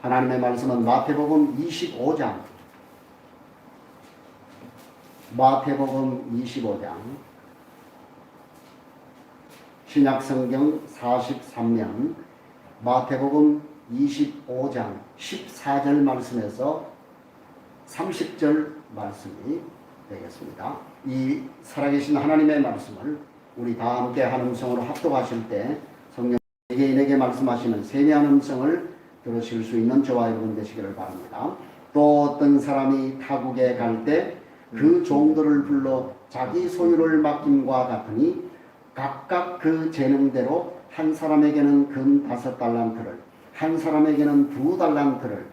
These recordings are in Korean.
하나님의 말씀은 마태복음 25장, 마태복음 25장, 신약성경 43면, 마태복음 25장 14절 말씀에서 30절 말씀이 되겠습니다. 이 살아계신 하나님의 말씀을 우리 다 함께 한 음성으로 합독하실 때 성령 개개인에게 말씀하시는 세미한 음성을 들으실 수 있는 저와 여러분 되시기를 바랍니다. 또 어떤 사람이 타국에 갈 때 그 종들을 불러 자기 소유를 맡김과 같으니 각각 그 재능대로 한 사람에게는 금 5달란트를, 한 사람에게는 2달란트를,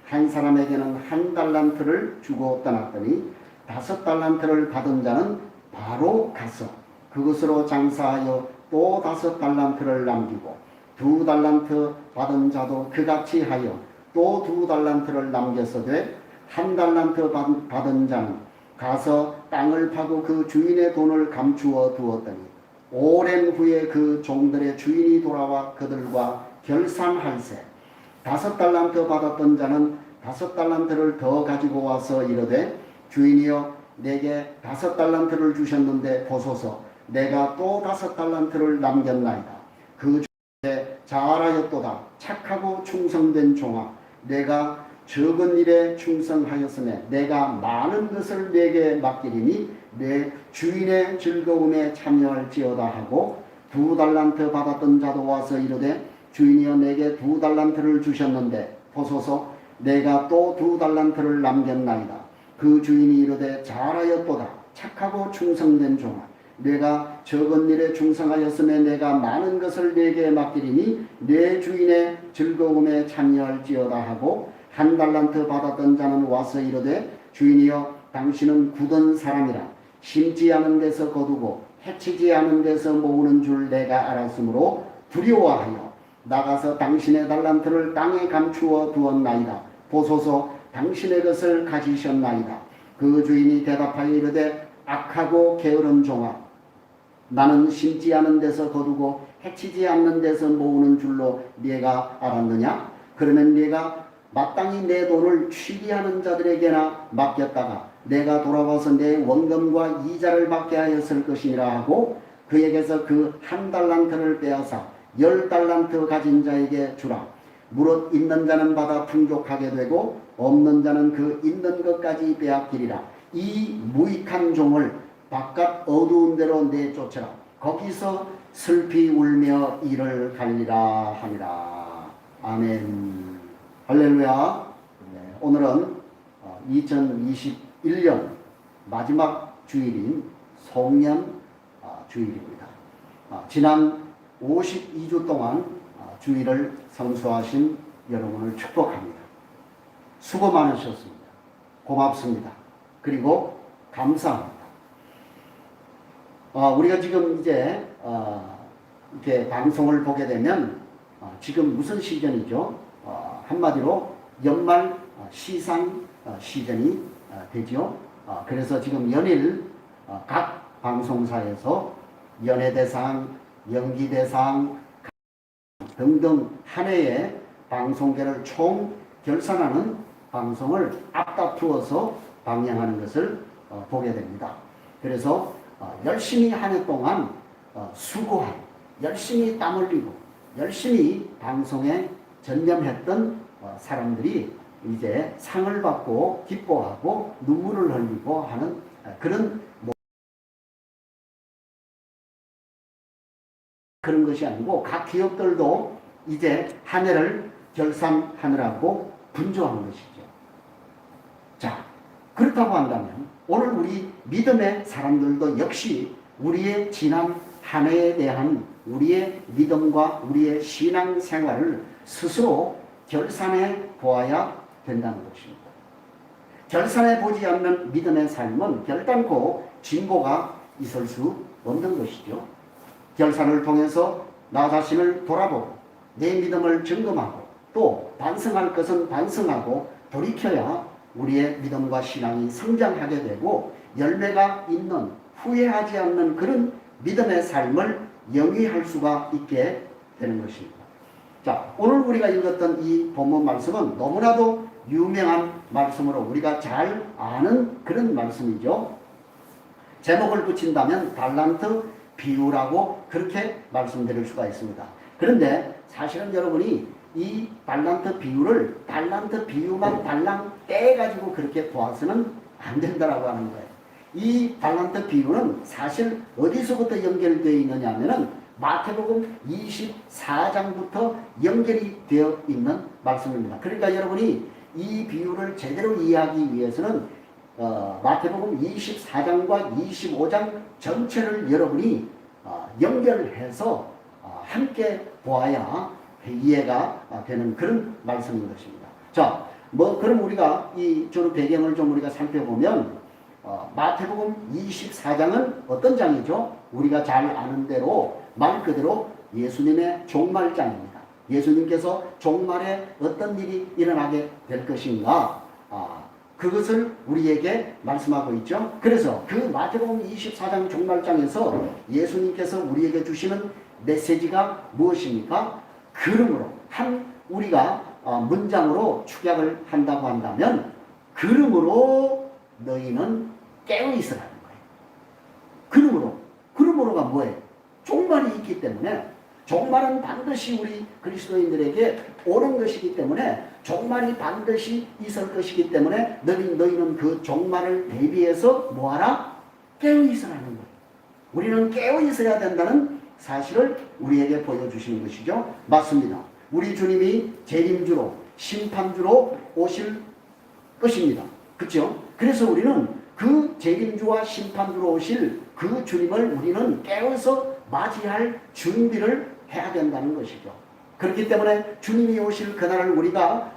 한 사람에게는 1달란트를 주고 떠났더니 5달란트를 받은 자는 바로 가서 그것으로 장사하여 또 5달란트를 남기고 2달란트 받은 자도 그같이 하여 또 2달란트를 남겼으되 1달란트 받은 자는 가서 땅을 파고 그 주인의 돈을 감추어 두었더니 오랜 후에 그 종들의 주인이 돌아와 그들과 결산할세 5달란트 받았던 자는 5달란트를 더 가지고 와서 이르되 주인이여 내게 5달란트를 주셨는데 보소서 내가 또 5달란트를 남겼나이다. 그 주인에 잘하였도다. 착하고 충성된 종아 내가 적은 일에 충성하였으며 내가 많은 것을 내게 맡기리니 내 주인의 즐거움에 참여할지어다 하고 2달란트 받았던 자도 와서 이르되 주인이여 내게 2달란트를 주셨는데 보소서 내가 또 2달란트를 남겼나이다. 그 주인이 이르되 잘하였도다. 착하고 충성된 종아 내가 적은 일에 충성하였으며 내가 많은 것을 내게 맡기리니 내 주인의 즐거움에 참여할지어다 하고 1달란트 받았던 자는 와서 이르되 주인이여 당신은 굳은 사람이라 심지 않은 데서 거두고 해치지 않은 데서 모으는 줄 내가 알았으므로 두려워하여 나가서 당신의 달란트를 땅에 감추어 두었나이다. 보소서 당신의 것을 가지셨나이다. 그 주인이 대답하여 이르되 악하고 게으른 종아 나는 심지 않은 데서 거두고 해치지 않는 데서 모으는 줄로 네가 알았느냐? 그러면 네가 마땅히 내 돈을 취리하는 자들에게나 맡겼다가 내가 돌아와서 내 원금과 이자를 받게 하였을 것이니라 하고 그에게서 그 1달란트를 빼앗아 10달란트 가진 자에게 주라. 무릇 있는 자는 받아 풍족하게 되고 없는 자는 그 있는 것까지 빼앗기리라. 이 무익한 종을 바깥 어두운 데로 내쫓으라. 거기서 슬피 울며 이를 갈리라 하니라. 아멘. 할렐루야. 네, 오늘은 2021년 마지막 주일인 송년 주일입니다. 지난 52주 동안 주일을 성수하신 여러분을 축복합니다. 수고 많으셨습니다. 고맙습니다. 그리고 감사합니다. 우리가 지금 이제 이렇게 방송을 보게 되면 지금 무슨 시즌이죠? 한마디로 연말 시상 시즌이 되죠. 그래서 지금 연일 각 방송사에서 연예대상, 연기대상 등등 한 해의 방송계를 총 결산하는 방송을 앞다투어서 방영하는 것을 보게 됩니다. 그래서 열심히 한 해 동안 수고한, 열심히 땀 흘리고 열심히 방송에 전념했던 사람들이 이제 상을 받고 기뻐하고 눈물을 흘리고 하는 그런 그런 것이 아니고 각 기업들도 이제 한 해를 결산하느라고 분주한 것이죠. 자, 그렇다고 한다면 오늘 우리 믿음의 사람들도 역시 우리의 지난 한 해에 대한 우리의 믿음과 우리의 신앙생활을 스스로 결산해 보아야 된다는 것입니다. 결산해 보지 않는 믿음의 삶은 결단코 진보가 있을 수 없는 것이죠. 결산을 통해서 나 자신을 돌아보고 내 믿음을 점검하고 또 반성할 것은 반성하고 돌이켜야 우리의 믿음과 신앙이 성장하게 되고 열매가 있는 후회하지 않는 그런 믿음의 삶을 영위할 수가 있게 되는 것입니다. 자, 오늘 우리가 읽었던 이 본문 말씀은 너무나도 유명한 말씀으로 우리가 잘 아는 그런 말씀이죠. 제목을 붙인다면 달란트 비유라고 그렇게 말씀드릴 수가 있습니다. 그런데 사실은 여러분이 이 달란트 비유를 달란트 비유만 달랑 떼가지고 그렇게 보아서는 안 된다라고 하는 거예요. 이 달란트 비유는 사실 어디서부터 연결되어 있느냐 하면은 마태복음 24장부터 연결이 되어 있는 말씀입니다. 그러니까 여러분이 이 비유를 제대로 이해하기 위해서는 마태복음 24장과 25장 전체를 여러분이 연결해서 함께 보아야 이해가 되는 그런 말씀인 것입니다. 자, 그럼 우리가 이 주로 배경을 좀 우리가 살펴보면 마태복음 24장은 어떤 장이죠? 우리가 잘 아는 대로 말 그대로 예수님의 종말장입니다. 예수님께서 종말에 어떤 일이 일어나게 될 것인가 그것을 우리에게 말씀하고 있죠. 그래서 그 마태복음 24장 종말장에서 예수님께서 우리에게 주시는 메시지가 무엇입니까? 그러므로 우리가 문장으로 축약을 한다고 한다면 그러므로 너희는 깨어 있으라는 거예요. 그러므로가 뭐예요? 종말이 있기 때문에 종말은 반드시 우리 그리스도인들에게 오는 것이기 때문에 종말이 반드시 있을 것이기 때문에 너희는 그 종말을 대비해서 뭐하라? 깨어 있으라는 거예요. 우리는 깨어 있어야 된다는 사실을 우리에게 보여주시는 것이죠. 맞습니다. 우리 주님이 재림주로 심판주로 오실 것입니다. 그렇죠? 그래서 우리는 그 재림주와 심판주로 오실 그 주님을 우리는 깨어서 맞이할 준비를 해야 된다는 것이죠. 그렇기 때문에 주님이 오실 그날을 우리가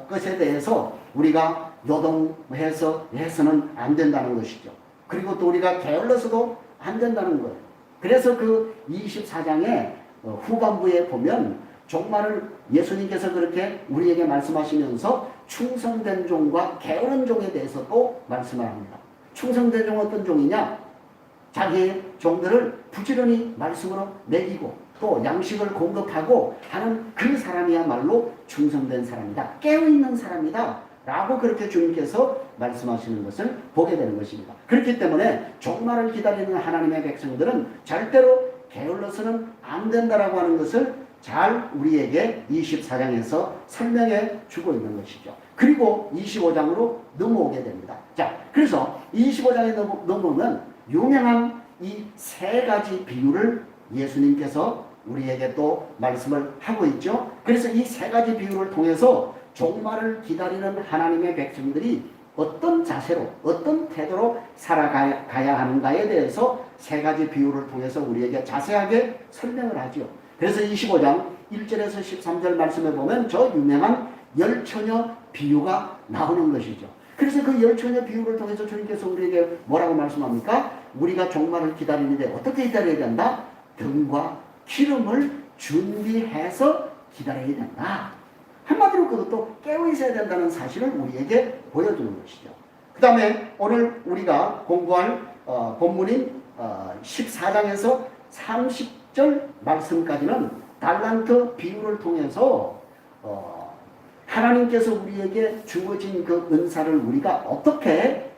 것에 대해서 우리가 요동해서는 안 된다는 것이죠. 그리고 또 우리가 게을러서도 안 된다는 거예요. 그래서 그 24장의 후반부에 보면 종말을 예수님께서 그렇게 우리에게 말씀하시면서 충성된 종과 게으른 종에 대해서도 말씀을 합니다. 충성된 종은 어떤 종이냐? 자기의 종들을 부지런히 말씀으로 먹이고 또 양식을 공급하고 하는 그 사람이야말로 충성된 사람이다. 깨어있는 사람이다. 라고 그렇게 주님께서 말씀하시는 것을 보게 되는 것입니다. 그렇기 때문에 종말을 기다리는 하나님의 백성들은 절대로 게을러서는 안 된다라고 하는 것을 잘 우리에게 24장에서 설명해 주고 있는 것이죠. 그리고 25장으로 넘어오게 됩니다. 자, 그래서 25장에 넘어오면 유명한 이 세 가지 비유를 예수님께서 우리에게 또 말씀을 하고 있죠. 그래서 이 세 가지 비유를 통해서 종말을 기다리는 하나님의 백성들이 어떤 자세로 어떤 태도로 살아가야 하는가에 대해서 세 가지 비유를 통해서 우리에게 자세하게 설명을 하죠. 그래서 25장 1절에서 13절 말씀에 보면 저 유명한 열처녀 비유가 나오는 것이죠. 그래서 그 열처녀 비유를 통해서 주님께서 우리에게 뭐라고 말씀합니까? 우리가 종말을 기다리는데 어떻게 기다려야 된다? 등과 기름을 준비해서 기다려야 된다. 한마디로 그것도 깨어 있어야 된다는 사실을 우리에게 보여주는 것이죠. 그 다음에 오늘 우리가 공부할 본문인 14장에서 30절 말씀까지는 달란트 비유를 통해서 하나님께서 우리에게 주어진 그 은사를 우리가 어떻게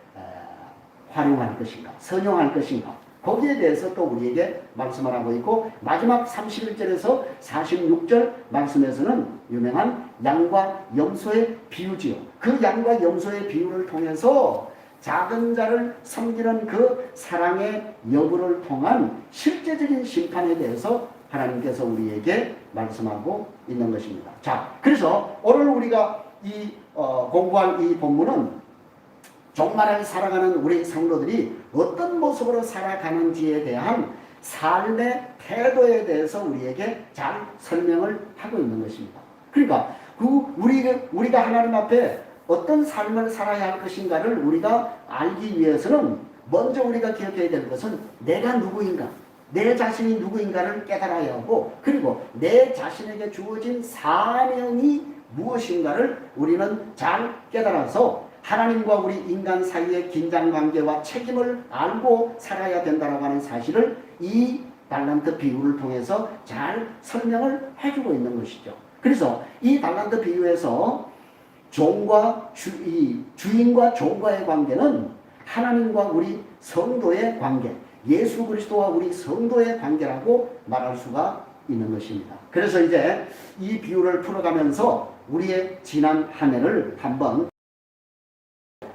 활용할 것인가, 선용할 것인가, 거기에 대해서 또 우리에게 말씀을 하고 있고, 마지막 31절에서 46절 말씀에서는 유명한 양과 염소의 비유지요. 그 양과 염소의 비유를 통해서 작은 자를 섬기는 그 사랑의 여부를 통한 실제적인 심판에 대해서 하나님께서 우리에게 말씀하고 있는 것입니다. 자, 그래서 오늘 우리가 공부할 이 본문은 종말을 살아가는 우리 성도들이 어떤 모습으로 살아가는지에 대한 삶의 태도에 대해서 우리에게 잘 설명을 하고 있는 것입니다. 그러니까 우리가 하나님 앞에 어떤 삶을 살아야 할 것인가를 우리가 알기 위해서는 먼저 우리가 기억해야 될 것은 내가 누구인가, 내 자신이 누구인가를 깨달아야 하고, 그리고 내 자신에게 주어진 사명이 무엇인가를 우리는 잘 깨달아서 하나님과 우리 인간 사이의 긴장관계와 책임을 알고 살아야 된다고 하는 사실을 이 달란트 비유를 통해서 잘 설명을 해주고 있는 것이죠. 그래서 이 달란트 비유에서 종과 주인과 종과의 관계는 하나님과 우리 성도의 관계, 예수 그리스도와 우리 성도의 관계라고 말할 수가 있는 것입니다. 그래서 이제 이 비유를 풀어가면서 우리의 지난 한 해를 한번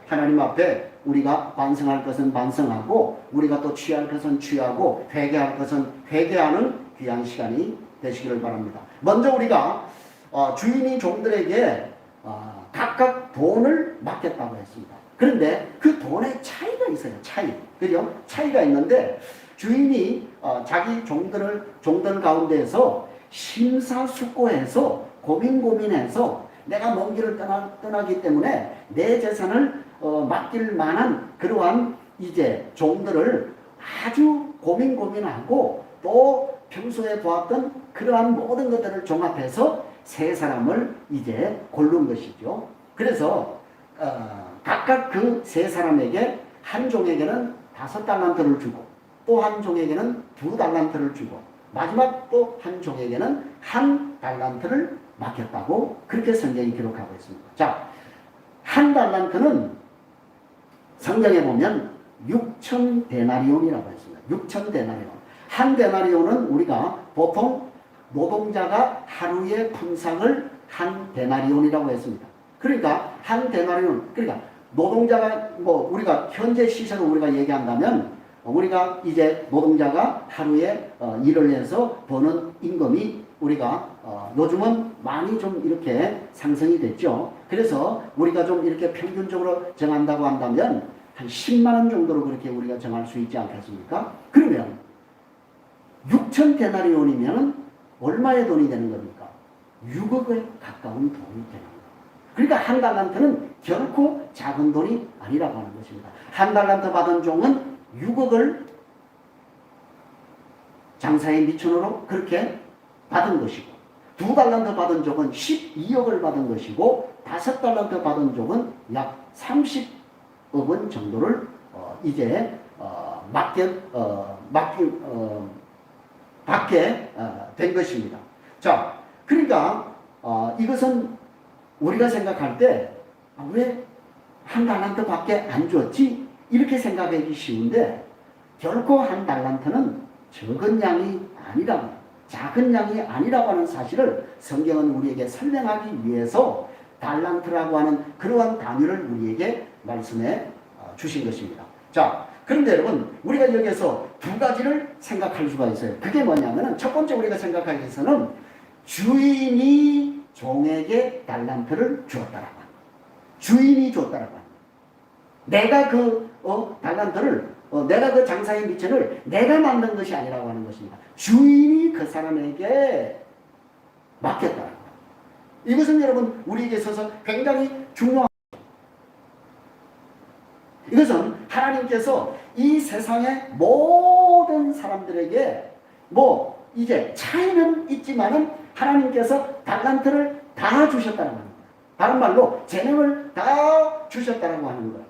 하나님 앞에 우리가 반성할 것은 반성하고 우리가 또 취할 것은 취하고 회개할 것은 회개하는 귀한 시간이 되시기를 바랍니다. 먼저 우리가 주인이 종들에게 각각 돈을 맡겼다고 했습니다. 그런데 그 돈의 차이가 있어요. 그죠? 차이가 있는데 주인이 자기 종들 가운데에서 심사숙고해서 고민해서 내가 먼 길을 떠나기 때문에 내 재산을 맡길 만한 그러한 이제 종들을 아주 고민하고 또 평소에 보았던 그러한 모든 것들을 종합해서 세 사람을 이제 고른 것이죠. 그래서 각각 그 세 사람에게 한 종에게는 5달란트를 주고 또 한 종에게는 2달란트를 주고 마지막 또 한 종에게는 1달란트를 맡겼다고 그렇게 성경이 기록하고 있습니다. 자, 1달란트는 성경에 보면 6,000데나리온이라고 했습니다. 6,000데나리온. 1데나리온은 우리가 보통 노동자가 하루의 품삯을 1데나리온이라고 했습니다. 그러니까 1데나리온, 그러니까 노동자가 우리가 현재 시세로 우리가 얘기한다면 우리가 이제 노동자가 하루에 일을 해서 버는 임금이 우리가 요즘은 많이 좀 이렇게 상승이 됐죠. 그래서 우리가 좀 이렇게 평균적으로 정한다고 한다면 한 10만 원 정도로 그렇게 우리가 정할 수 있지 않겠습니까? 그러면 6,000데나리온이면 얼마의 돈이 되는 겁니까? 6억에 가까운 돈이 되는 겁니다. 그러니까 1달란트는 결코 작은 돈이 아니라고 하는 것입니다. 1달란트 받은 종은 6억을 장사의 미천으로 그렇게 받은 것이고 2달란트 받은 종은 12억을 받은 것이고 5달란트 받은 종은 약 30억 정도를 이제 받게 된 것입니다. 자, 그러니까 이것은 우리가 생각할 때 왜 1달란트밖에 안 줬지? 이렇게 생각하기 쉬운데 결코 1달란트는 적은 양이 아니라고, 작은 양이 아니라고 하는 사실을 성경은 우리에게 설명하기 위해서 달란트라고 하는 그러한 단위를 우리에게 말씀해 주신 것입니다. 자, 그런데 여러분 우리가 여기서 두 가지를 생각할 수가 있어요. 그게 뭐냐면은 첫 번째 우리가 생각하기 위해서는 주인이 종에게 달란트를 주었다라고 합니다. 주인이 줬다라고 합니다. 내가 그 달란트를 내가 그 장사의 미천을 내가 만든 것이 아니라고 하는 것입니다. 주인이 그 사람에게 맡겼다라고 합니다. 이것은 여러분 우리에게 있어서 굉장히 중요한, 이것은 하나님께서 이 세상의 모든 사람들에게 이제 차이는 있지만은 하나님께서 달란트를 다 주셨다는 겁니다. 다른 말로 재능을 다 주셨다고 하는 거예요.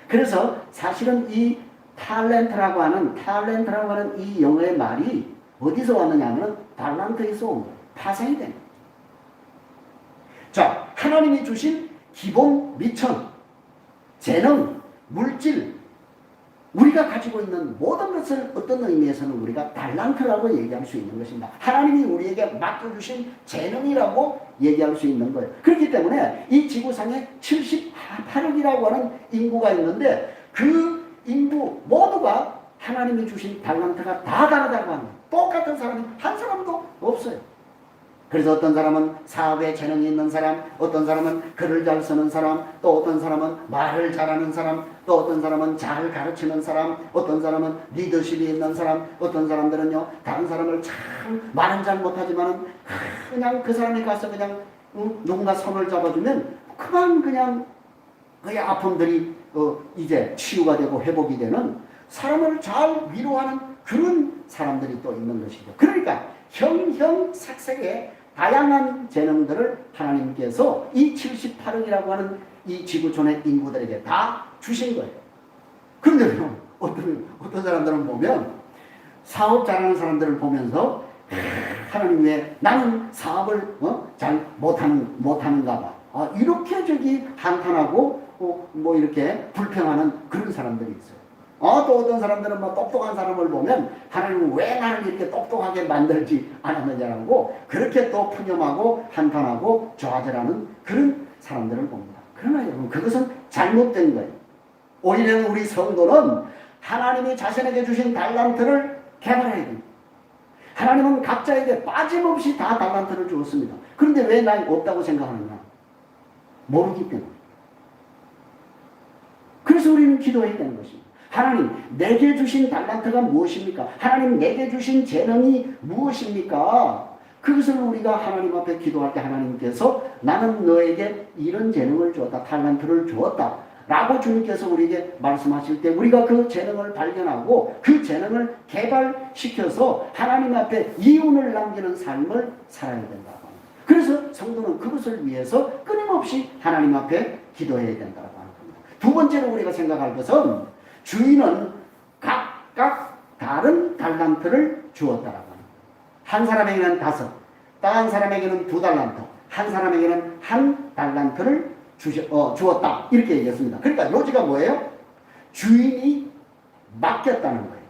그래서 사실은 이 탤런트라고 하는 이 영어의 말이 어디서 왔느냐 하면 달란트에서 온 거예요. 파생이 된 거예요. 자, 하나님이 주신 기본 미천, 재능, 물질, 우리가 가지고 있는 모든 것을 어떤 의미에서는 우리가 달란트라고 얘기할 수 있는 것입니다. 하나님이 우리에게 맡겨주신 재능이라고 얘기할 수 있는 거예요. 그렇기 때문에 이 지구상에 78억이라고 하는 인구가 있는데 그 인구 모두가 하나님이 주신 달란트가 다 다르다고 합니다. 똑같은 사람이 한 사람도 없어요. 그래서 어떤 사람은 사업에 재능이 있는 사람, 어떤 사람은 글을 잘 쓰는 사람, 또 어떤 사람은 말을 잘하는 사람, 또 어떤 사람은 잘 가르치는 사람, 어떤 사람은 리더십이 있는 사람, 어떤 사람들은요 다른 사람을 참 말은 잘 못하지만은 그냥 그 사람이 가서 그냥 누군가 손을 잡아주면 그냥 그의 아픔들이 이제 치유가 되고 회복이 되는, 사람을 잘 위로하는 그런 사람들이 또 있는 것이죠. 그러니까 형형색색의 다양한 재능들을 하나님께서 이 78억이라고 하는 이 지구촌의 인구들에게 다 주신 거예요. 그런데 어떤 사람들은 보면 사업 잘하는 사람들을 보면서 하나님 왜 나는 사업을 잘 못하는가 봐. 이렇게 한탄하고 뭐 이렇게 불평하는 그런 사람들이 있어요. 또 어떤 사람들은 뭐 똑똑한 사람을 보면 하나님은 왜 나를 이렇게 똑똑하게 만들지 않았느냐고 그렇게 또 푸념하고 한탄하고 좌절하는 그런 사람들을 봅니다. 그러나 여러분 그것은 잘못된 거예요. 오히려 우리 성도는 하나님이 자신에게 주신 달란트를 개발해야 됩니다. 하나님은 각자에게 빠짐없이 다 달란트를 주었습니다. 그런데 왜 난 없다고 생각하느냐? 모르기 때문에. 그래서 우리는 기도해야 되는 것입니다. 하나님, 내게 주신 달란트가 무엇입니까? 하나님, 내게 주신 재능이 무엇입니까? 그것을 우리가 하나님 앞에 기도할 때 하나님께서 나는 너에게 이런 재능을 주었다, 달란트를 주었다 라고 주님께서 우리에게 말씀하실 때 우리가 그 재능을 발견하고 그 재능을 개발시켜서 하나님 앞에 이윤을 남기는 삶을 살아야 된다고 합니다. 그래서 성도는 그것을 위해서 끊임없이 하나님 앞에 기도해야 된다고 하는 겁니다. 두 번째로 우리가 생각할 것은 주인은 각각 다른 달란트를 주었다라고 합니다. 한 사람에게는 5, 다른 사람에게는 2달란트, 한 사람에게는 1달란트를 주었다. 이렇게 얘기했습니다. 그러니까 요지가 뭐예요? 주인이 맡겼다는 거예요.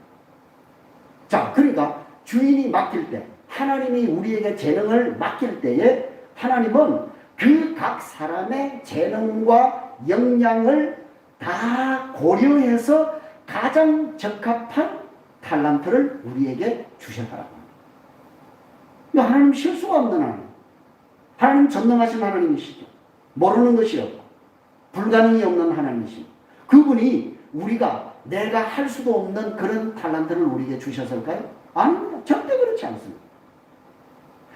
자, 그러니까 주인이 맡길 때, 하나님이 우리에게 재능을 맡길 때에 하나님은 그 각 사람의 재능과 역량을 다 고려해서 가장 적합한 달란트를 우리에게 주셨다라고 합니다. 하나님 실수가 없는 하나님. 하나님 전능하신 하나님이시죠. 모르는 것이 없고 불가능이 없는 하나님이십니다. 그분이 우리가 내가 할 수도 없는 그런 달란트를 우리에게 주셨을까요? 아닙니다. 절대 그렇지 않습니다.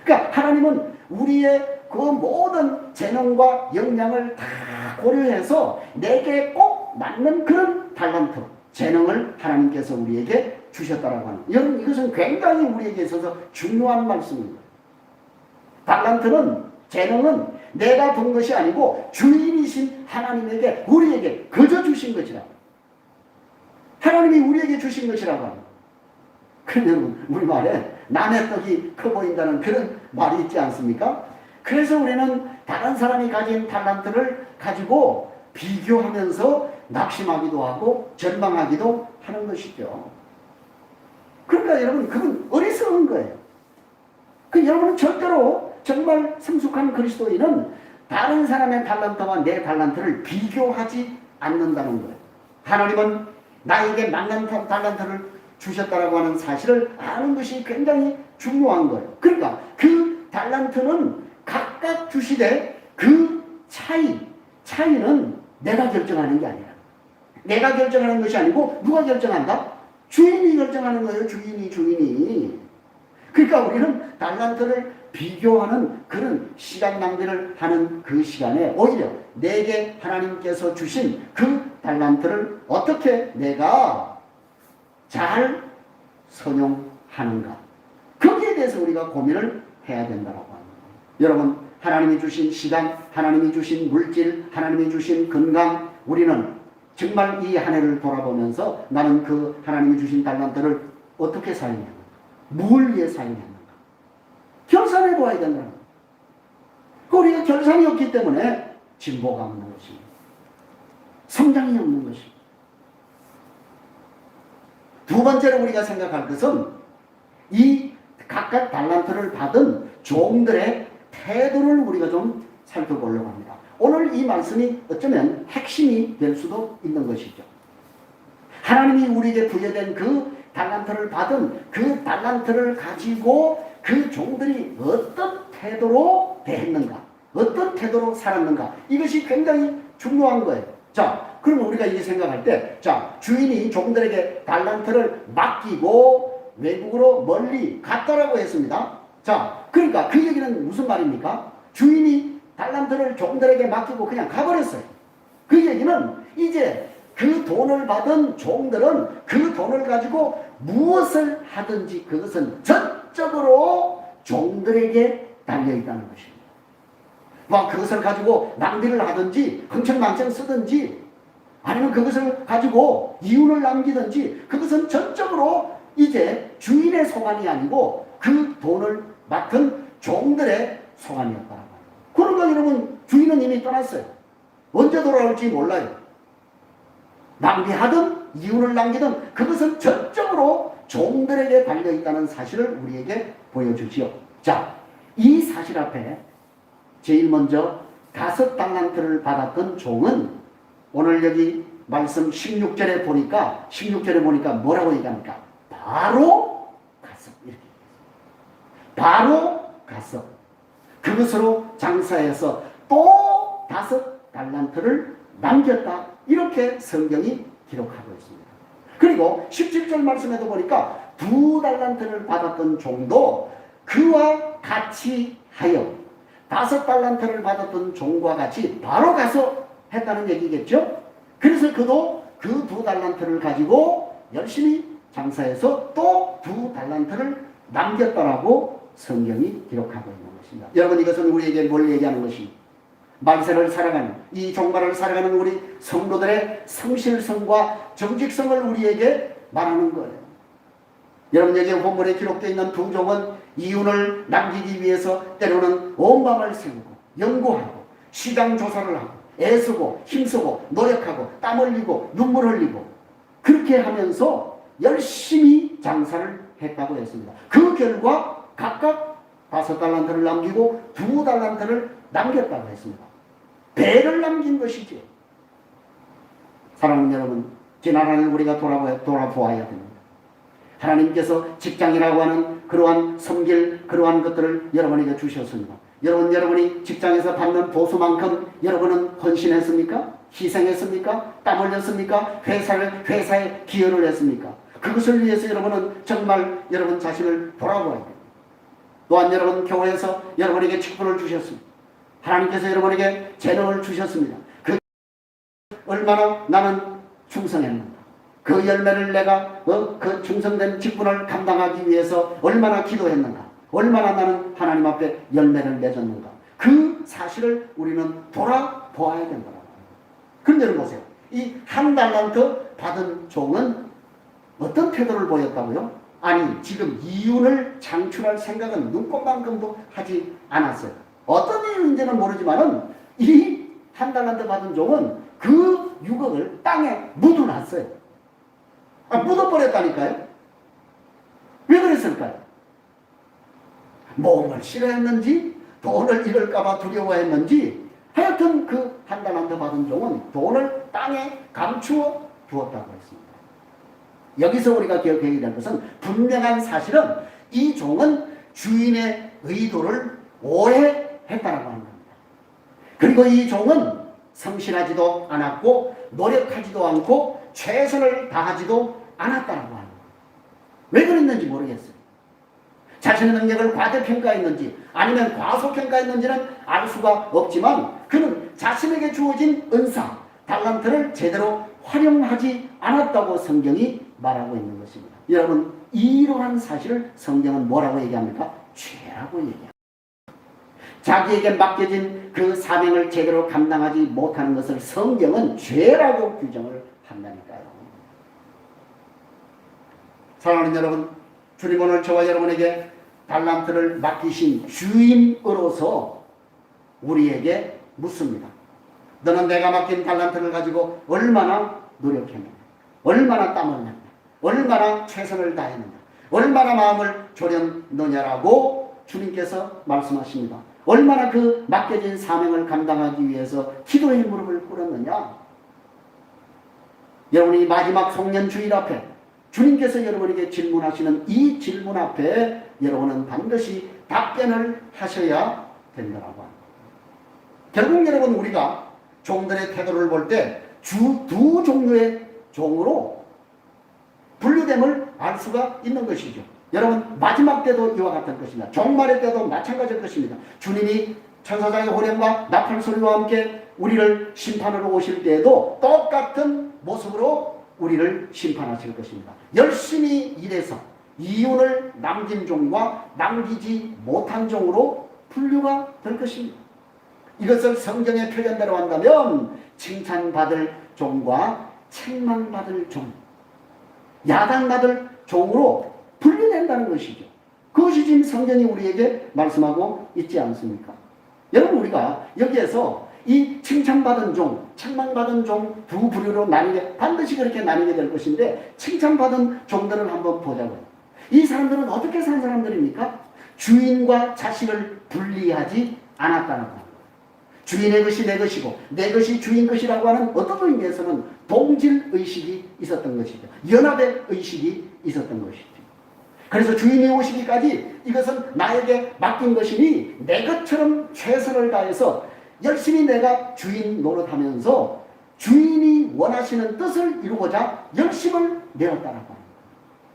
그러니까 하나님은 우리의 그 모든 재능과 역량을 다 고려해서 내게 꼭 맞는 그런 달란트, 재능을 하나님께서 우리에게 주셨다라고 하는. 여러분 이것은 굉장히 우리에게 있어서 중요한 말씀입니다. 달란트는, 재능은 내가 본 것이 아니고 주인이신 하나님에게 우리에게 거저 주신 것이라. 하나님이 우리에게 주신 것이라고 합니다. 그러면 우리말에 남의 떡이 커 보인다는 그런 말이 있지 않습니까? 그래서 우리는 다른 사람이 가진 달란트를 가지고 비교하면서 낙심하기도 하고 절망하기도 하는 것이죠. 그러니까 여러분 그건 어리석은 거예요. 여러분은 절대로 정말 성숙한 그리스도인은 다른 사람의 달란트와 내 달란트를 비교하지 않는다는 거예요. 하나님은 나에게 맞는 달란트를 주셨다라고 하는 사실을 아는 것이 굉장히 중요한 거예요. 그러니까 그 달란트는 각각 주시되 그 차이는 내가 결정하는 게 아니라, 내가 결정하는 것이 아니고 누가 결정한다? 주인이 결정하는 거예요. 주인이. 그러니까 우리는 달란트를 비교하는 그런 시간 낭비를 하는 그 시간에 오히려 내게 하나님께서 주신 그 달란트를 어떻게 내가 잘 선용하는가, 거기에 대해서 우리가 고민을 해야 된다고 합니다. 여러분, 하나님이 주신 시간, 하나님이 주신 물질, 하나님이 주신 건강, 우리는 정말 이 한 해를 돌아보면서 나는 그 하나님이 주신 달란트를 어떻게 사용했는가, 뭘 위해 사용했는가 결산해 보아야 된다. 우리가 결산이 없기 때문에 진보가 없는 것입니다. 성장이 없는 것입니다. 두 번째로 우리가 생각할 것은 이 각각 달란트를 받은 종들의 태도를 우리가 좀 살펴보려고 합니다. 오늘 이 말씀이 어쩌면 핵심이 될 수도 있는 것이죠. 하나님이 우리에게 부여된 그 달란트를 받은 그 달란트를 가지고 그 종들이 어떤 태도로 대했는가, 어떤 태도로 살았는가, 이것이 굉장히 중요한 거예요. 자, 그럼 우리가 이게 생각할 때, 자, 주인이 종들에게 달란트를 맡기고 외국으로 멀리 갔다라고 했습니다. 자, 그러니까 그 얘기는 무슨 말입니까? 주인이 달란트를 종들에게 맡기고 그냥 가버렸어요. 그 얘기는 이제 그 돈을 받은 종들은 그 돈을 가지고 무엇을 하든지 그것은 전적으로 종들에게 달려있다는 것입니다. 막 그것을 가지고 낭비를 하든지 흥청망청 쓰든지 아니면 그것을 가지고 이윤을 남기든지 그것은 전적으로 이제 주인의 소관이 아니고 그 돈을 맡은 종들의 소관이었다고 합니다. 그러니까 여러분 주인은 이미 떠났어요. 언제 돌아올지 몰라요. 낭비하든 이윤을 남기든 그것은 전적으로 종들에게 달려있다는 사실을 우리에게 보여주지요. 자, 이 사실 앞에 제일 먼저 5달란트를 받았던 종은 오늘 여기 말씀 16절에 보니까 뭐라고 얘기합니까? 바로 가서 이렇게 바로 가서 그것으로 장사해서 또 5달란트를 남겼다. 이렇게 성경이 기록하고 있습니다. 그리고 17절 말씀에도 보니까 2달란트를 받았던 종도 그와 같이 하여 5달란트를 받았던 종과 같이 바로 가서 했다는 얘기겠죠. 그래서 그도 그 2달란트를 가지고 열심히 장사해서 또 2달란트를 남겼다라고 성경이 기록하고 있는 것입니다. 여러분 이것은 우리에게 뭘 얘기하는 것입니까? 말세를 살아가는 이 종말을 살아가는 우리 성도들의 성실성과 정직성을 우리에게 말하는 거예요. 여러분 여기 본문에 기록되어 있는 2종은 이윤을 남기기 위해서 때로는 온 밤을 새우고 연구하고 시장 조사를 하고 애쓰고 힘쓰고 노력하고 땀 흘리고 눈물 흘리고 그렇게 하면서 열심히 장사를 했다고 했습니다. 그 결과 각각 5달란트를 남기고 2달란트를 남겼다고 했습니다. 배를 남긴 것이지. 사랑하는 여러분, 지난 한 해 우리가 돌아보아야 됩니다. 하나님께서 직장이라고 하는 그러한 섬길 그러한 것들을 여러분에게 주셨습니다. 여러분이 직장에서 받는 보수만큼 여러분은 헌신했습니까? 희생했습니까? 땀 흘렸습니까? 회사에 기여를 했습니까? 그것을 위해서 여러분은 정말 여러분 자신을 돌아보아야 됩니다. 또한 여러분 교회에서 여러분에게 직분을 주셨습니다. 하나님께서 여러분에게 재능을 주셨습니다. 그 얼마나 나는 충성했는가. 그 열매를 내가 그 충성된 직분을 감당하기 위해서 얼마나 기도했는가. 얼마나 나는 하나님 앞에 열매를 맺었는가. 그 사실을 우리는 돌아보아야 된다고. 그런데 여러분 보세요. 이 1달란트 받은 종은 어떤 태도를 보였다고요? 아니 지금 이윤을 창출할 생각은 눈꼽만큼도 하지 않았어요. 어떤 이유인지는 모르지만은 이 1달란트 받은 종은 그 6억을 땅에 묻어놨어요. 묻어버렸다니까요. 왜 그랬을까요? 몸을 싫어했는지 돈을 잃을까봐 두려워했는지 하여튼 그 1달란트 받은 종은 돈을 땅에 감추어 두었다고 했습니다. 여기서 우리가 기억해야 될 것은 분명한 사실은 이 종은 주인의 의도를 오해했다라고 하는 겁니다. 그리고 이 종은 성실하지도 않았고 노력하지도 않고 최선을 다하지도 않았다라고 하는 거예요. 왜 그랬는지 모르겠어요. 자신의 능력을 과대평가했는지 아니면 과소평가했는지는 알 수가 없지만 그는 자신에게 주어진 은사, 달란트를 제대로 활용하지 않았다고 성경이 말하고 있는 것입니다. 여러분 이러한 사실을 성경은 뭐라고 얘기합니까? 죄라고 얘기합니다. 자기에게 맡겨진 그 사명을 제대로 감당하지 못하는 것을 성경은 죄라고 규정을 한다니까요. 사랑하는 여러분, 주님 오늘 저와 여러분에게 달란트를 맡기신 주인으로서 우리에게 묻습니다. 너는 내가 맡긴 달란트를 가지고 얼마나 노력했느냐, 얼마나 땀을 냈느냐, 얼마나 최선을 다했느냐, 얼마나 마음을 졸였느냐라고 주님께서 말씀하십니다. 얼마나 그 맡겨진 사명을 감당하기 위해서 기도의 무릎을 꿇었느냐. 여러분이 마지막 송년 주일 앞에 주님께서 여러분에게 질문하시는 이 질문 앞에 여러분은 반드시 답변을 하셔야 된다고 합니다. 결국 여러분 우리가 종들의 태도를 볼 때 두 종류의 종으로 분류됨을 알 수가 있는 것이죠. 여러분 마지막 때도 이와 같을 것입니다. 종말의 때도 마찬가지일 것입니다. 주님이 천사장의 호령과 나팔 소리와 함께 우리를 심판하러 오실 때에도 똑같은 모습으로 우리를 심판하실 것입니다. 열심히 일해서 이윤을 남긴 종과 남기지 못한 종으로 분류가 될 것입니다. 이것을 성경의 표현대로 한다면 칭찬받을 종과 책망받을 종, 야단받을 종으로 분류된다는 것이죠. 그것이 지금 성경이 우리에게 말씀하고 있지 않습니까? 여러분, 우리가 여기에서 이 칭찬받은 종, 책망받은 종 두 부류로 나뉘게, 반드시 그렇게 나뉘게 될 것인데, 칭찬받은 종들을 한번 보자고요. 이 사람들은 어떻게 산 사람들입니까? 주인과 자신을 분리하지 않았다는 거예요. 주인의 것이 내 것이고 내 것이 주인 것이라고 하는 어떤 의미에서는 동질 의식이 있었던 것이죠. 연합의 의식이 있었던 것이죠. 그래서 주인이 오시기까지 이것은 나에게 맡긴 것이니 내 것처럼 최선을 다해서 열심히 내가 주인 노릇하면서 주인이 원하시는 뜻을 이루고자 열심을 내었다라고 합니다.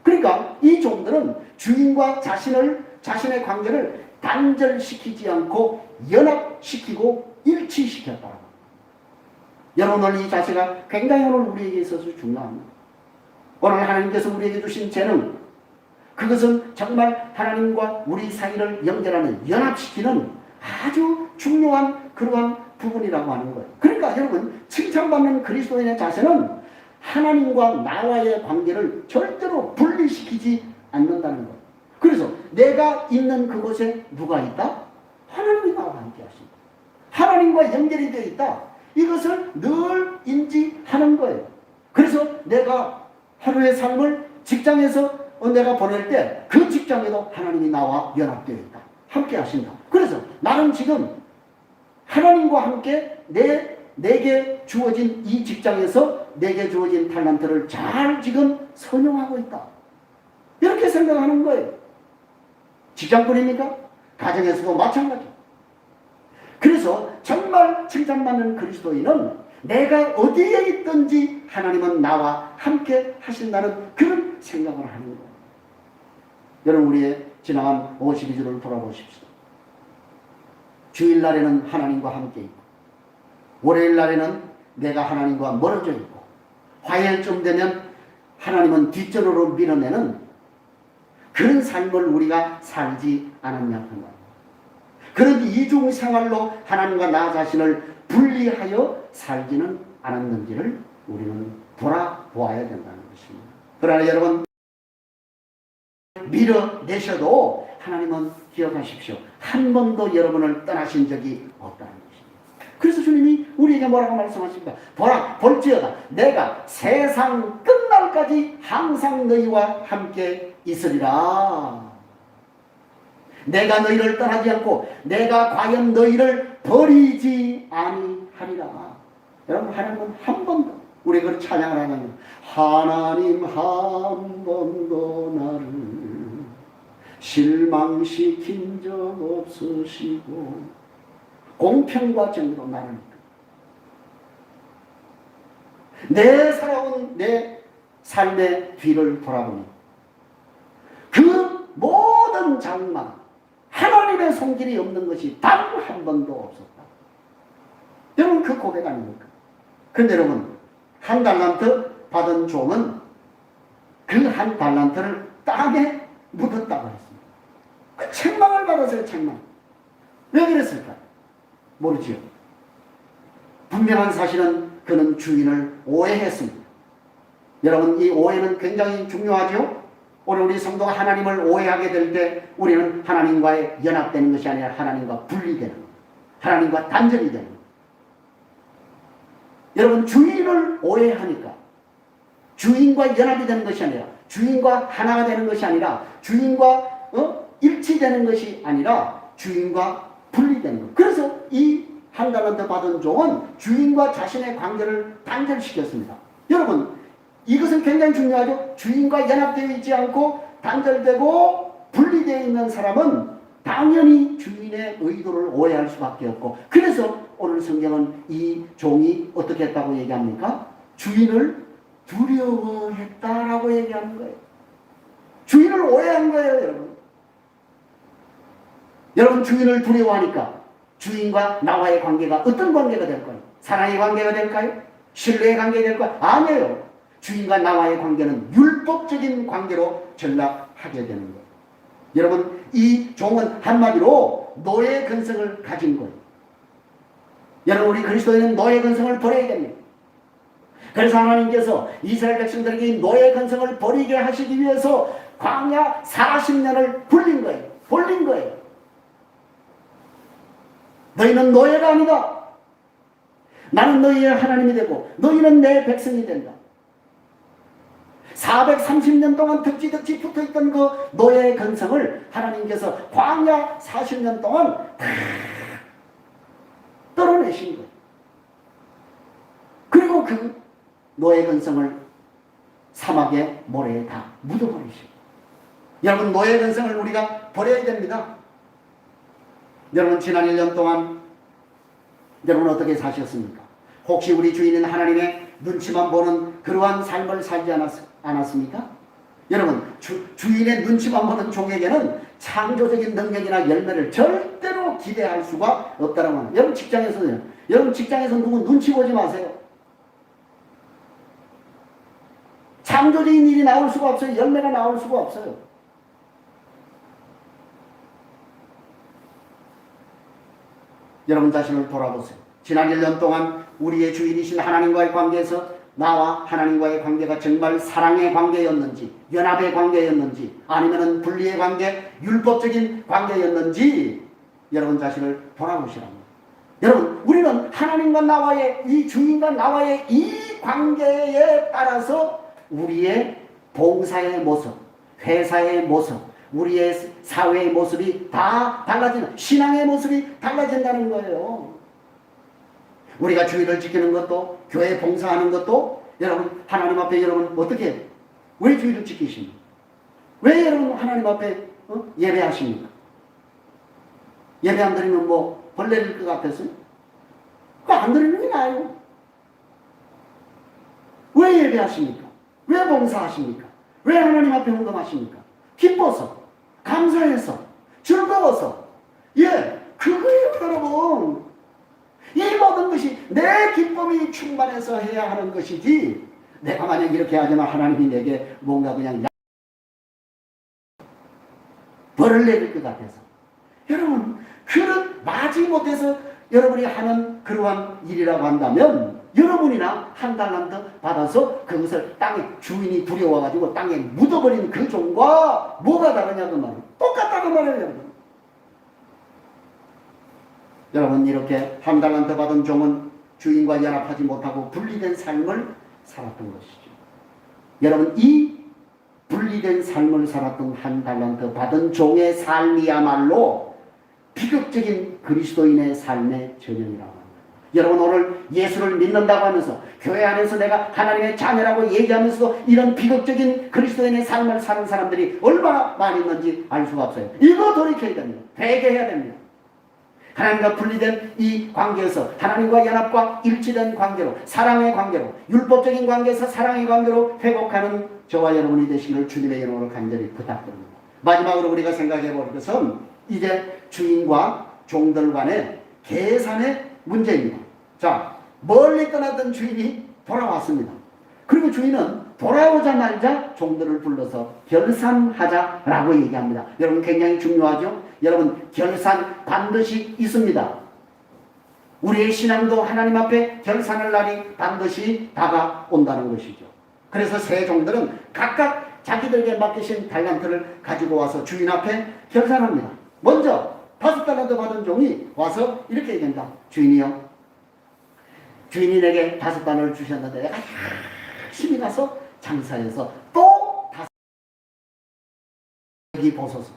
그러니까 이 종들은 주인과 자신의 관계를 단절시키지 않고 연합시키고 일치시켰다라고 합니다. 여러분, 오늘 이 자세가 굉장히 오늘 우리에게 있어서 중요합니다. 오늘 하나님께서 우리에게 주신 재능, 그것은 정말 하나님과 우리 사이를 연결하는, 연합시키는 아주 중요한 그러한 부분이라고 하는 거예요. 그러니까 여러분, 칭찬받는 그리스도인의 자세는 하나님과 나와의 관계를 절대로 분리시키지 않는다는 거예요. 그래서 내가 있는 그곳에 누가 있다? 하나님이 나와 함께 하십니다. 하나님과 연결이 되어 있다. 이것을 늘 인지하는 거예요. 그래서 내가 하루의 삶을 직장에서 내가 보낼 때 그 직장에도 하나님이 나와 연합되어 있다. 함께 하신다. 그래서 나는 지금 하나님과 함께 내게 주어진 이 직장에서 내게 주어진 탤런트를 잘 지금 선용하고 있다. 이렇게 생각하는 거예요. 직장뿐입니까? 가정에서도 마찬가지. 그래서 정말 칭찬받는 그리스도인은 내가 어디에 있든지 하나님은 나와 함께 하신다는 그런 생각을 하는 거예요. 여러분, 우리의 지나간 52주를 돌아보십시오. 주일날에는 하나님과 함께 있고 월요일날에는 내가 하나님과 멀어져 있고 화요일쯤 되면 하나님은 뒷전으로 밀어내는 그런 삶을 우리가 살지 않았냐 하는 거예요. 그런 이중 생활로 하나님과 나 자신을 분리하여 살지는 않았는지를 우리는 돌아보아야 된다는 것입니다. 그러나 여러분, 밀어내셔도 하나님은 기억하십시오. 한 번도 여러분을 떠나신 적이 없다는 것입니다. 그래서 주님이 우리에게 뭐라고 말씀하십니까? 보라, 볼지어다 내가 세상 끝날까지 항상 너희와 함께 있으리라. 내가 너희를 떠나지 않고 내가 과연 너희를 버리지 아니하리라. 여러분, 하나님은 한 번도, 우리 그걸 찬양을 하면 하나님 한 번도 나를 실망시킨 적 없으시고 공평과 정의로 나를 내 살아온 내 삶의 뒤를 돌아보니 그 모든 장막 하나님의 손길이 없는 것이 단 한 번도 없었다. 여러분, 그 고백 아닙니까? 근데 여러분, 한 달란트 받은 종은 그 한 달란트를 땅에 묻었다고 했습니다. 그 책망을 받았어요. 책망. 왜 그랬을까? 모르지요. 분명한 사실은 그는 주인을 오해했습니다. 여러분, 이 오해는 굉장히 중요하죠. 오늘 우리 성도가 하나님을 오해하게 될 때 우리는 하나님과의 연합되는 것이 아니라 하나님과 분리되는 것, 하나님과 단절이 되는 것. 여러분, 주인을 오해하니까 주인과 연합이 되는 것이 아니라, 주인과 하나가 되는 것이 아니라, 주인과 일치되는 것이 아니라 주인과 분리되는 것. 그래서 이 한 달란트 받은 종은 주인과 자신의 관계를 단절시켰습니다. 여러분, 이것은 굉장히 중요하죠. 주인과 연합되어 있지 않고 단절되고 분리되어 있는 사람은 당연히 주인의 의도를 오해할 수밖에 없고, 그래서 오늘 성경은 이 종이 어떻게 했다고 얘기합니까? 주인을 두려워했다라고 얘기하는 거예요. 주인을 오해한 거예요, 여러분. 여러분, 주인을 두려워하니까 주인과 나와의 관계가 어떤 관계가 될까요? 사랑의 관계가 될까요? 신뢰의 관계가 될까요? 아니에요. 주인과 나와의 관계는 율법적인 관계로 전락하게 되는 거예요. 여러분, 이 종은 한마디로 노예 근성을 가진 거예요. 여러분, 우리 그리스도인은 노예 근성을 버려야 됩니다. 그래서 하나님께서 이스라엘 백성들에게 이 노예 근성을 버리게 하시기 위해서 광야 40년을 불린 거예요. 벌린 거예요. 너희는 노예가 아니다. 나는 너희의 하나님이 되고 너희는 내 백성이 된다. 430년 동안 덕지덕지 붙어있던 그 노예의 근성을 하나님께서 광야 40년 동안 다 떨어내신 거예요. 그리고 그 노예 근성을 사막의 모래에 다 묻어버리시고. 여러분, 노예 근성을 우리가 버려야 됩니다. 여러분, 지난 1년 동안 여러분 어떻게 사셨습니까? 혹시 우리 주인은 하나님의 눈치만 보는 그러한 삶을 살지 않았습니까? 여러분, 주인의 눈치만 보는 종에게는 창조적인 능력이나 열매를 절대로 기대할 수가 없다는 겁니다. 여러분, 직장에서 누구 눈치 보지 마세요. 창조적인 일이 나올 수가 없어요. 열매가 나올 수가 없어요. 여러분 자신을 돌아보세요. 지난 1년 동안 우리의 주인이신 하나님과의 관계에서 나와 하나님과의 관계가 정말 사랑의 관계였는지, 연합의 관계였는지, 아니면 분리의 관계, 율법적인 관계였는지 여러분 자신을 돌아보시랍니다. 여러분, 우리는 하나님과 나와의, 이 주인과 나와의 이 관계에 따라서 우리의 봉사의 모습, 회사의 모습, 우리의 사회의 모습이 다 달라지는, 신앙의 모습이 달라진다는 거예요. 우리가 주의를 지키는 것도, 교회 봉사하는 것도, 여러분, 하나님 앞에 여러분 어떻게, 왜 주의를 지키십니까? 왜 여러분 하나님 앞에 예배하십니까? 예배 안 드리면 뭐 벌레일 것 같았어요? 그거 안 드리는 게 나아요. 왜 예배하십니까? 왜 봉사하십니까? 왜 하나님 앞에 헌금하십니까? 기뻐서, 감사해서, 즐거워서. 예, 그거예요, 여러분. 이 모든 것이 내 기쁨이 충만해서 해야 하는 것이지, 내가 만약 이렇게 하지만 하나님이 내게 뭔가 그냥 벌을 내릴 것 같아서. 여러분, 그런 마지 못해서 여러분이 하는 그러한 일이라고 한다면, 여러분이나 한 달란트 받아서 그것을 땅에, 주인이 두려워가지고 땅에 묻어버린 그 종과 뭐가 다르냐 그 말이에요. 똑같다는 말이에요, 여러분. 여러분, 이렇게 한 달란트 받은 종은 주인과 연합하지 못하고 분리된 삶을 살았던 것이죠. 여러분, 이 분리된 삶을 살았던 한 달란트 받은 종의 삶이야말로 비극적인 그리스도인의 삶의 전형이라고 합니다. 여러분, 오늘 예수를 믿는다고 하면서 교회 안에서 내가 하나님의 자녀라고 얘기하면서도 이런 비극적인 그리스도인의 삶을 사는 사람들이 얼마나 많이 있는지 알 수가 없어요. 이거 돌이켜야 됩니다. 회개해야 됩니다. 하나님과 분리된 이 관계에서 하나님과 연합과 일치된 관계로, 사랑의 관계로, 율법적인 관계에서 사랑의 관계로 회복하는 저와 여러분이 되시기를 주님의 이름으로 간절히 부탁드립니다. 마지막으로 우리가 생각해 볼 것은 이제 주인과 종들 간의 계산의 문제입니다. 자, 멀리 떠났던 주인이 돌아왔습니다. 그리고 주인은 돌아오자마자 종들을 불러서 결산하자라고 얘기합니다. 여러분, 굉장히 중요하죠? 여러분, 결산 반드시 있습니다. 우리의 신앙도 하나님 앞에 결산할 날이 반드시 다가온다는 것이죠. 그래서 세 종들은 각각 자기들에게 맡기신 달란트를 가지고 와서 주인 앞에 결산합니다. 먼저 5달란트 받은 종이 와서 이렇게 얘기한다. 주인이요, 주인이 내게 5달러를 주셨는데 내가 열심히 가서 장사해서 또 5, 여기 보소서.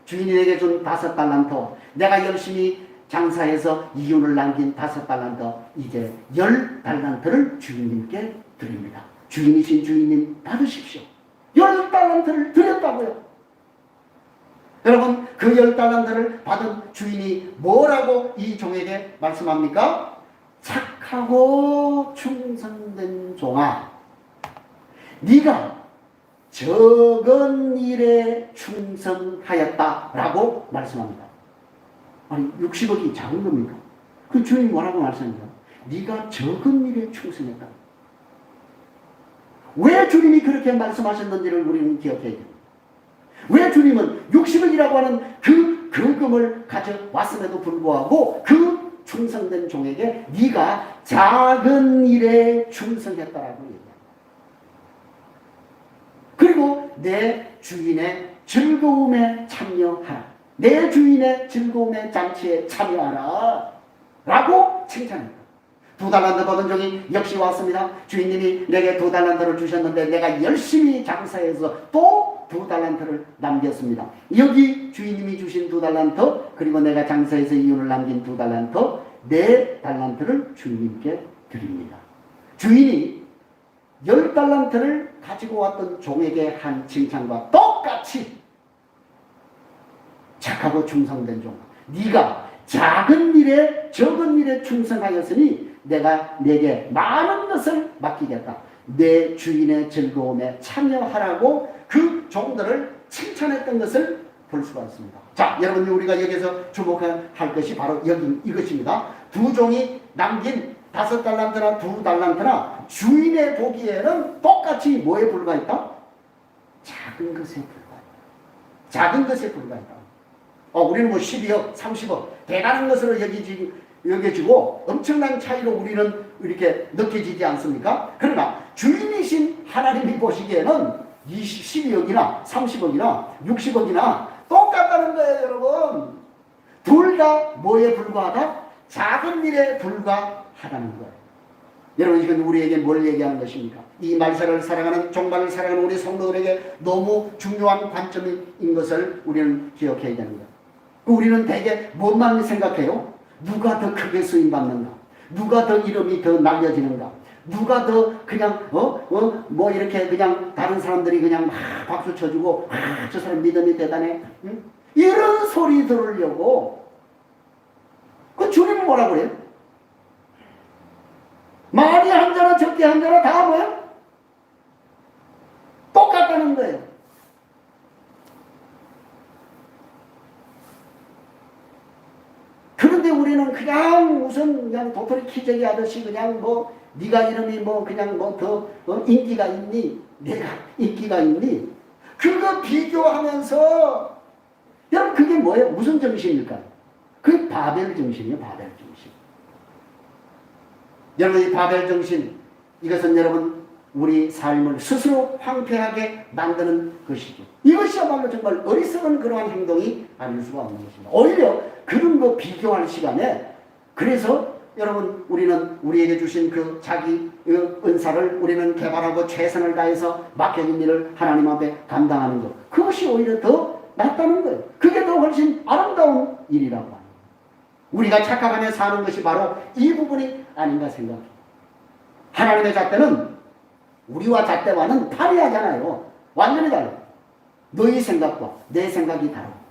주인이 내게 준 5달란트, 내가 열심히 장사해서 이윤을 남긴 5달란트, 이제 10달란트를 주인님께 드립니다. 주인이신 주인님 받으십시오. 10달란트를 드렸다고요. 여러분, 그 10달란트를 받은 주인이 뭐라고 이 종에게 말씀합니까? 착하고 충성된 종아, 네가 적은 일에 충성하였다라고 말씀합니다. 아니, 60억이 작은 겁니까? 그 주인이 뭐라고 말씀합니까? 네가 적은 일에 충성했다. 왜 주님이 그렇게 말씀하셨는지를 우리는 기억해야 됩니다. 왜 주님은 60억이라고 하는 그 금을 가져왔음에도 불구하고 그 충성된 종에게 네가 작은 일에 충성했다라고 얘기합니다. 그리고 내 주인의 즐거움에 참여하라. 내 주인의 즐거움의 잔치에 참여하라 라고 칭찬합니다. 2달란트 받은 종이 역시 왔습니다. 주인님이 내게 2달란트를 주셨는데 내가 열심히 장사해서 또 2달란트를 남겼습니다. 여기 주인님이 주신 2달란트, 그리고 내가 장사해서 이윤을 남긴 2달란트, 4달란트를 주인님께 드립니다. 주인이 10달란트를 가지고 왔던 종에게 한 칭찬과 똑같이 착하고 충성된 종, 네가 작은 일에 적은 일에 충성하였으니 내가 내게 많은 것을 맡기겠다. 내 주인의 즐거움에 참여하라고 그 종들을 칭찬했던 것을 볼 수가 있습니다. 자, 여러분, 우리가 여기서 주목할 것이 바로 여기 이것입니다. 두 종이 남긴 5달란트나 2달란트나 주인의 보기에는 똑같이 뭐에 불과했다? 작은 것에 불과했다. 작은 것에 불과했다. 우리는 뭐 12억, 30억 대단한 것으로 여겨지고 엄청난 차이로 우리는 이렇게 느껴지지 않습니까? 그러나 주인이신 하나님이 보시기에는 12억이나 30억이나 60억이나 똑같다는 거예요, 여러분. 둘 다 뭐에 불과하다? 작은 일에 불과하다는 거예요. 여러분, 이건 우리에게 뭘 얘기하는 것입니까? 이 말세를 살아가는, 종말을 살아가는 우리 성도들에게 너무 중요한 관점인 것을 우리는 기억해야 되는 거예요. 우리는 대개 뭐만 생각해요? 누가 더 크게 쓰임받는가? 누가 더 이름이 더 날려지는가? 누가 더 그냥 뭐 이렇게 그냥 다른 사람들이 그냥 막 박수 쳐주고 저 사람 믿음이 대단해, 응? 이런 소리 들으려고 그 주님은 뭐라 그래요? 많이 한 자나 적게 한 자나 다 뭐야? 똑같다는 거예요. 그런데 우리는 그냥 무슨 그냥 도토리 키재기 하듯이 그냥 뭐 네가 이름이 뭐 그냥 뭐 더 인기가 있니? 내가 인기가 있니? 그거 비교하면서, 여러분, 그게 뭐예요? 무슨 정신일까? 그게 바벨 정신이에요. 바벨 정신. 여러분, 이 바벨 정신, 이것은 여러분 우리 삶을 스스로 황폐하게 만드는 것이죠. 이것이야말로 정말 어리석은 그러한 행동이 아닐 수가 없는 것입니다. 오히려 그런 거 비교할 시간에, 그래서 여러분, 우리는 우리에게 주신 그 자기 은사를 우리는 개발하고 최선을 다해서 맡겨진 일을 하나님 앞에 감당하는 것, 그것이 오히려 더 낫다는 거예요. 그게 더 훨씬 아름다운 일이라고 합니다. 우리가 착각하며 사는 것이 바로 이 부분이 아닌가 생각해요. 하나님의 잣대는 우리와 잣대와는 다르잖아요. 완전히 달라요. 너희 생각과 내 생각이 다르고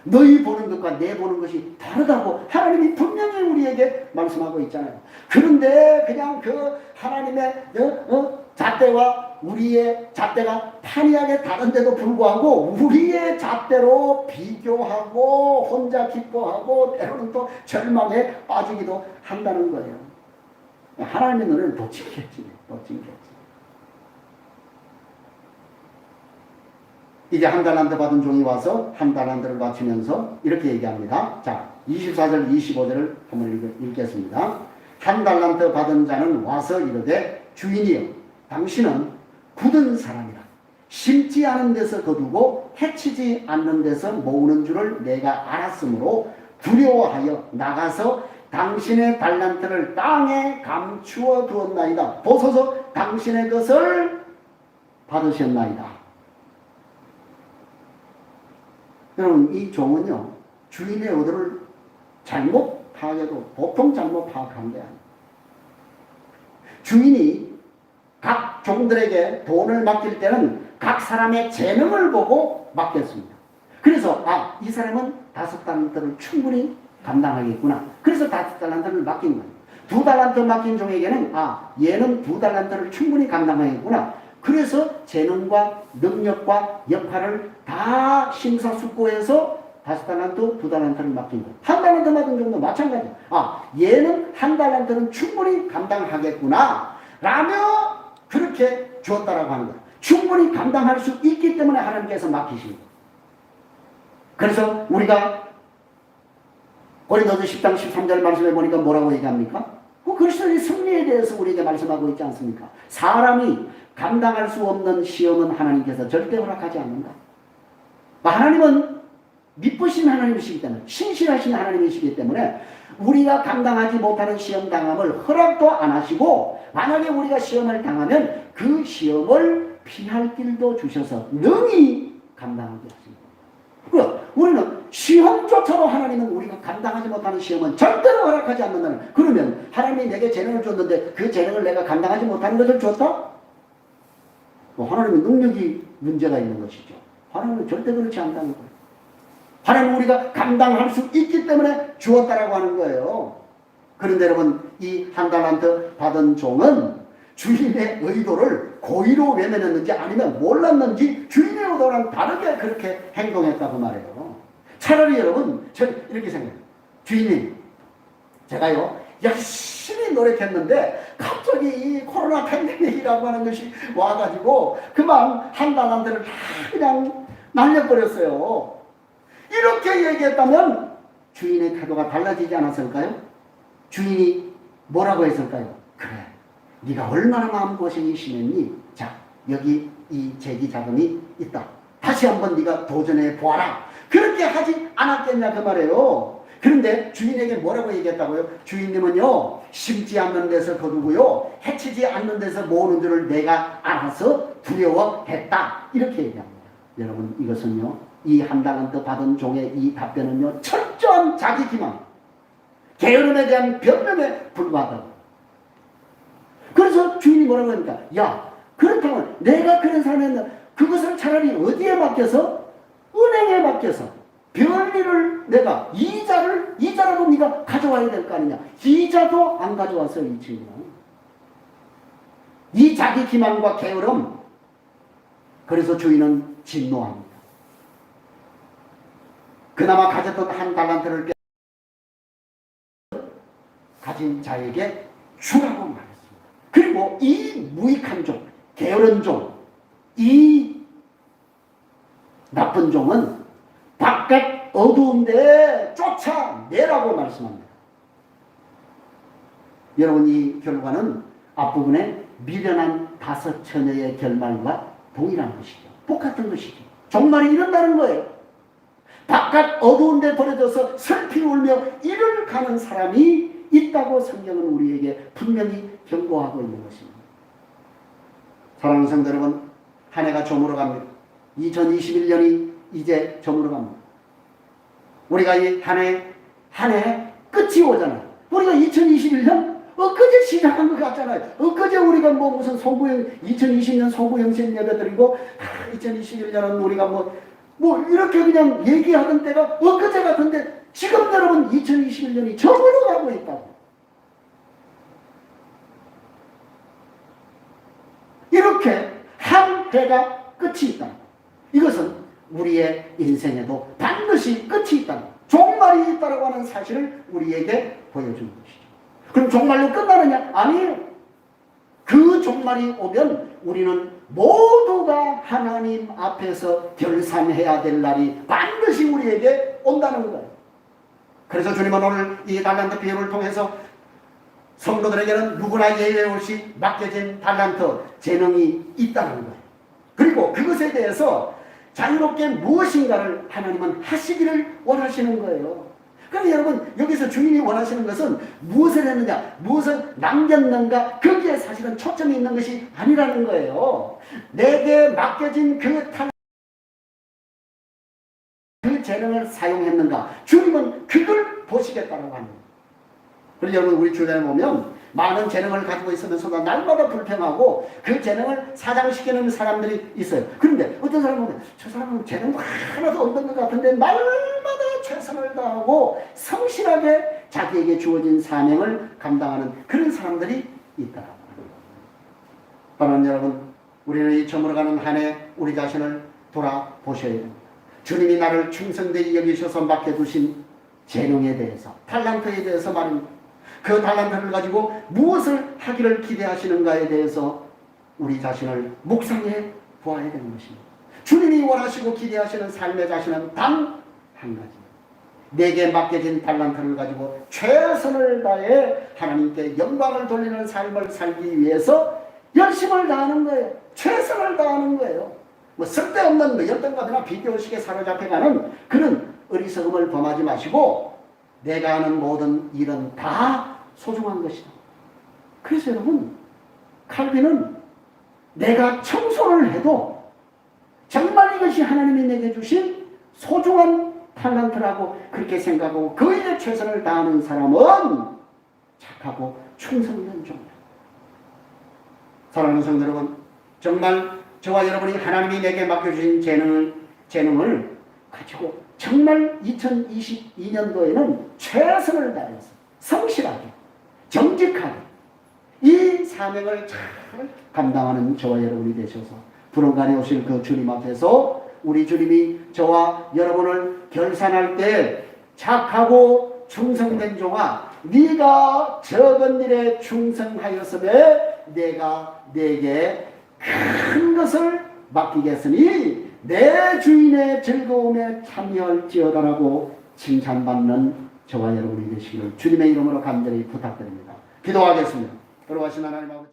너희 보는 것과 내 보는 것이 다르다고 하나님이 분명히 우리에게 말씀하고 있잖아요. 그런데 그냥 그 하나님의 잣대와 우리의 잣대가 판이하게 다른데도 불구하고 우리의 잣대로 비교하고 혼자 기뻐하고 때로는 또 절망에 빠지기도 한다는 거예요. 하나님의 눈을 놓치겠지. 이제 1달란트 받은 종이 와서 1달란트를 바치면서 이렇게 얘기합니다. 자, 24절 25절을 한번 읽겠습니다. 1달란트 받은 자는 와서 이르되 주인이여, 당신은 굳은 사람이라. 심지 않은 데서 거두고 해치지 않는 데서 모으는 줄을 내가 알았으므로 두려워하여 나가서 당신의 달란트를 땅에 감추어 두었나이다. 보소서, 당신의 것을 받으셨나이다. 여러분, 이 종은요, 주인의 의도를 잘못 파악해도 보통 잘못 파악한 게 아니에요. 주인이 각 종들에게 돈을 맡길 때는 각 사람의 재능을 보고 맡겼습니다. 그래서 이 사람은 5달란트를 충분히 감당하겠구나. 그래서 5달란트를 맡긴 거예요. 2달란트 맡긴 종에게는 얘는 2달란트를 충분히 감당하겠구나. 그래서 재능과 능력과 역할을 다 심사숙고해서 5달란트, 2달란트를 맡긴 거예요. 1달란트 맡은 종도 마찬가지예요. 얘는 1달란트는 충분히 감당하겠구나 라며 그렇게 주었다라고 하는 거예요. 충분히 감당할 수 있기 때문에 하나님께서 맡기신 거예요. 그래서 우리가 고린도서 10장 13절 말씀해 보니까 뭐라고 얘기합니까? 그 그리스도의 승리에 대해서 우리에게 말씀하고 있지 않습니까? 사람이 감당할 수 없는 시험은 하나님께서 절대 허락하지 않는다. 하나님은 미쁘신 하나님이시기 때문에, 신실하신 하나님이시기 때문에 우리가 감당하지 못하는 시험 당함을 허락도 안 하시고, 만약에 우리가 시험을 당하면 그 시험을 피할 길도 주셔서 능히 감당하게 하십니다. 그럼 우리는 시험조차도 하나님은 우리가 감당하지 못하는 시험은 절대로 허락하지 않는다는, 그러면 하나님이 내게 재능을 줬는데 그 재능을 내가 감당하지 못하는 것을 줬다? 하나님의 능력이 문제가 있는 것이죠. 하나님은 절대 그렇지 않다는 거예요. 하나님은 우리가 감당할 수 있기 때문에 주었다라고 하는 거예요. 그런데 여러분, 이 한 달란트 받은 종은 주인의 의도를 고의로 외면했는지 아니면 몰랐는지 주인의 의도랑 다르게 그렇게 행동했다고 말해요. 차라리 여러분, 저는 이렇게 생각해요. 주인님, 제가요 열심히 노력했는데 갑자기 이 코로나 팬데믹이라고 하는 것이 와가지고 그만 한 달란트를 다 그냥 날려버렸어요. 이렇게 얘기했다면 주인의 태도가 달라지지 않았을까요? 주인이 뭐라고 했을까요? 그래, 네가 얼마나 마음고생이 심했니? 자, 여기 이 제기 자금이 있다. 다시 한번 네가 도전해 보아라. 그렇게 하지 않았겠냐 그 말이에요. 그런데 주인에게 뭐라고 얘기했다고요? 주인님은요, 심지 않는 데서 거두고요, 해치지 않는 데서 모으는 줄을 내가 알아서 두려워했다. 이렇게 얘기합니다. 여러분, 이것은요, 이 한 달란트 받은 종의 이 답변은요, 철저한 자기 기만, 게으름에 대한 변명에 불과하다고. 그래서 주인이 뭐라고 합니까? 야, 그렇다면 내가 그런 사람이었는데 그것을 차라리 어디에 맡겨서? 은행에 맡겨서 별일을 내가 이자라도 네가 가져와야 될 거 아니냐. 이자도 안 가져왔어요, 이 친구는. 이 자기 기만과 게으름. 그래서 주인은 진노합니다. 그나마 가졌던 한 달란트를 가진 자에게 주라고 말했습니다. 그리고 이 무익한 종, 게으른 종, 이 나쁜 종은 바깥 어두운 데에 쫓아내라고 말씀합니다. 여러분, 이 결과는 앞부분에 미련한 5 처녀의 결말과 동일한 것이죠. 똑같은 것이죠. 종말이 이런다는 거예요. 바깥 어두운 데 버려져서 슬피 울며 이를 가는 사람이 있다고 성경은 우리에게 분명히 경고하고 있는 것입니다. 사랑하는 성도 여러분, 한 해가 저물어 갑니다. 2021년이 이제 저물어 갑니다. 우리가 이 한 해 끝이 오잖아요. 우리가 2021년 엊그제 시작한 것 같잖아요. 엊그제 우리가 무슨 2020년 소구영신 예배드리고 2021년은 우리가 이렇게 그냥 얘기하던 때가 엊그제 같은데 지금 여러분 2021년이 저물어 가고 있다고. 이렇게 한 해가 끝이 있다. 이것은 우리의 인생에도 반드시 끝이 있다. 종말이 있다고 하는 사실을 우리에게 보여주는 것이죠. 그럼 종말로 끝나느냐? 아니에요. 그 종말이 오면 우리는 모두가 하나님 앞에서 결산해야 될 날이 반드시 우리에게 온다는 거예요. 그래서 주님은 오늘 이 달란트 비유를 통해서 성도들에게는 누구나 예외 없이 맡겨진 달란트, 재능이 있다는 거예요. 그리고 그것에 대해서 자유롭게 무엇인가를 하나님은 하시기를 원하시는 거예요. 그런데 여러분, 여기서 주인이 원하시는 것은 무엇을 했느냐, 무엇을 남겼는가, 거기에 사실은 초점이 있는 것이 아니라는 거예요. 내게 맡겨진 그 재능을 사용했는가, 주님은 그걸 보시겠다고 합니다. 그래서 여러분, 우리 주변에 보면 많은 재능을 가지고 있으면서도 날마다 불평하고 그 재능을 사장시키는 사람들이 있어요. 그런데 어떤 사람은 보면 저 사람은 재능 하나도 없는 것 같은데 날마다 최선을 다하고 성실하게 자기에게 주어진 사명을 감당하는 그런 사람들이 있다라고 합니다. 사랑하는 여러분, 우리는 이 저물어가는 한 해 우리 자신을 돌아보셔야 됩니다. 주님이 나를 충성되게 여기셔서 맡겨두신 재능에 대해서, 달란트에 대해서 말입니다. 그 달란트를 가지고 무엇을 하기를 기대하시는가에 대해서 우리 자신을 묵상해 보아야 되는 것입니다. 주님이 원하시고 기대하시는 삶의 자신은 단 한 가지. 내게 맡겨진 달란트를 가지고 최선을 다해 하나님께 영광을 돌리는 삶을 살기 위해서 열심을 다하는 거예요. 최선을 다하는 거예요. 뭐 쓸데없는 뭐 열등감이나 비교의식에 사로잡혀가는 그런 어리석음을 범하지 마시고 내가 하는 모든 일은 다 소중한 것이다. 그래서 여러분, 칼빈은 내가 청소를 해도 정말 이것이 하나님이 내게 주신 소중한 탈란트라고 그렇게 생각하고 그 일에 최선을 다하는 사람은 착하고 충성된 종이다. 사랑하는 성도 여러분, 정말 저와 여러분이 하나님이 내게 맡겨주신 재능을 가지고 정말 2022년도에는 최선을 다해서 성실하게 정직하게 이 사명을 잘 감당하는 저와 여러분이 되셔서 불언간에 오실 그 주님 앞에서 우리 주님이 저와 여러분을 결산할 때 착하고 충성된 종아, 네가 적은 일에 충성하였음에 내가 네게 큰 것을 맡기겠으니 내 주인의 즐거움에 참여할지어다라고 칭찬받는 저와 여러분이 되시기를 주님의 이름으로 간절히 부탁드립니다. 기도하겠습니다. 돌아가신 하나님 아버지,